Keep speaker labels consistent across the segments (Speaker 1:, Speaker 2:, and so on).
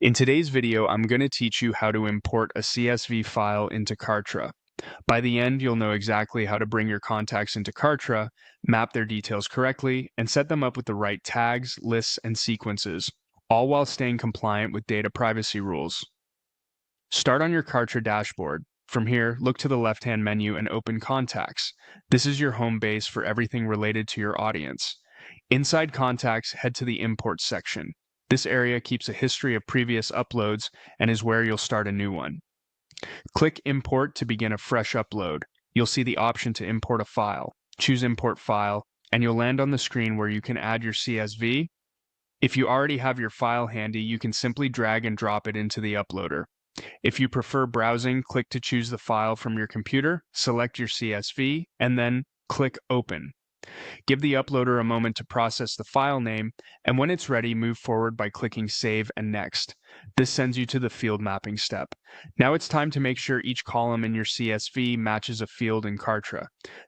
Speaker 1: In today's video, I'm going to teach you how to import a CSV file into Kartra. By the end, you'll know exactly how to bring your contacts into Kartra, map their details correctly, and set them up with the right tags, lists, and sequences, all while staying compliant with data privacy rules. Start on your Kartra dashboard. From here, look to the left-hand menu and open Contacts. This is your home base for everything related to your audience. Inside Contacts, head to the Imports section. This area keeps a history of previous uploads and is where you'll start a new one. Click Import to begin a fresh upload. You'll see the option to import a file. Choose Import File, and you'll land on the screen where you can add your CSV. If you already have your file handy, you can simply drag and drop it into the uploader. If you prefer browsing, click to choose the file from your computer, select your CSV, and then click Open. Give the uploader a moment to process the file name, and when it's ready, move forward by clicking Save and Next. This sends you to the field mapping step. Now it's time to make sure each column in your CSV matches a field in Kartra.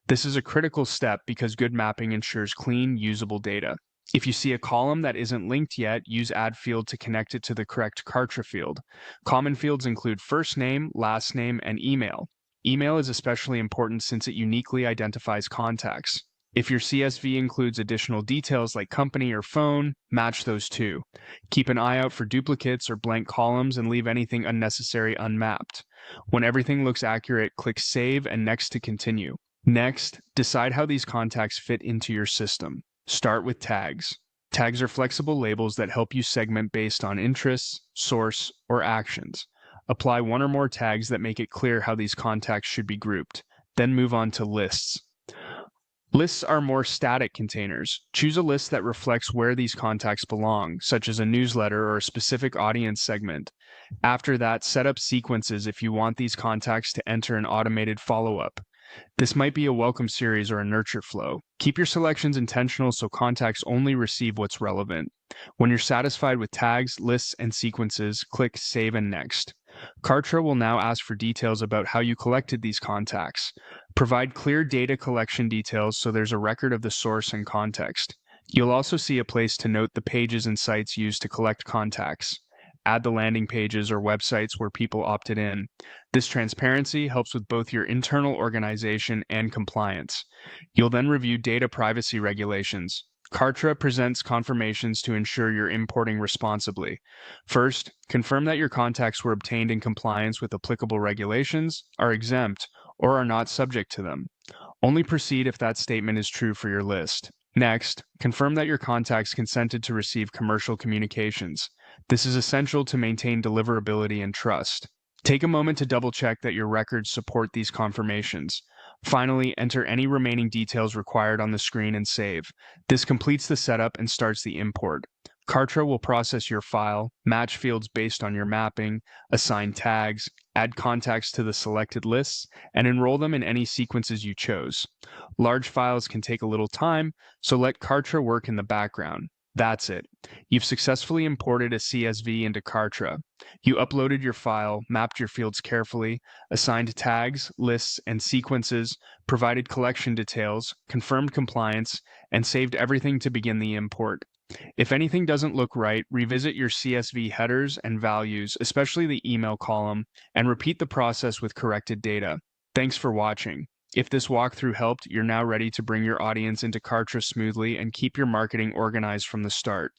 Speaker 1: This is a critical step because good mapping ensures clean, usable data. If you see a column that isn't linked yet, use Add Field to connect it to the correct Kartra field. Common fields include first name, last name, and email. Email is especially important since it uniquely identifies contacts. If your CSV includes additional details like company or phone, match those too. Keep an eye out for duplicates or blank columns and leave anything unnecessary unmapped. When everything looks accurate, click Save and Next to continue. Next, decide how these contacts fit into your system. Start with tags. Tags are flexible labels that help you segment based on interests, source, or actions. Apply one or more tags that make it clear how these contacts should be grouped. Then move on to lists. Lists are more static containers. Choose a list that reflects where these contacts belong, such as a newsletter or a specific audience segment. After that, set up sequences if you want these contacts to enter an automated follow-up. This might be a welcome series or a nurture flow. Keep your selections intentional so contacts only receive what's relevant. When you're satisfied with tags, lists, and sequences, click Save and Next. Kartra will now ask for details about how you collected these contacts. Provide clear data collection details so there's a record of the source and context. You'll also see a place to note the pages and sites used to collect contacts. Add the landing pages or websites where people opted in. This transparency helps with both your internal organization and compliance. You'll then review data privacy regulations. Kartra presents confirmations to ensure you're importing responsibly. First, confirm that your contacts were obtained in compliance with applicable regulations, are exempt, or are not subject to them. Only proceed if that statement is true for your list. Next, confirm that your contacts consented to receive commercial communications. This is essential to maintain deliverability and trust. Take a moment to double-check that your records support these confirmations. Finally, enter any remaining details required on the screen and save. This completes the setup and starts the import. Kartra will process your file, match fields based on your mapping, assign tags, add contacts to the selected lists, and enroll them in any sequences you chose. Large files can take a little time, so let Kartra work in the background. That's it. You've successfully imported a CSV into Kartra. You uploaded your file, mapped your fields carefully, assigned tags, lists, and sequences, provided collection details, confirmed compliance, and saved everything to begin the import. If anything doesn't look right, revisit your CSV headers and values, especially the email column, and repeat the process with corrected data. Thanks for watching. If this walkthrough helped, you're now ready to bring your audience into Kartra smoothly and keep your marketing organized from the start.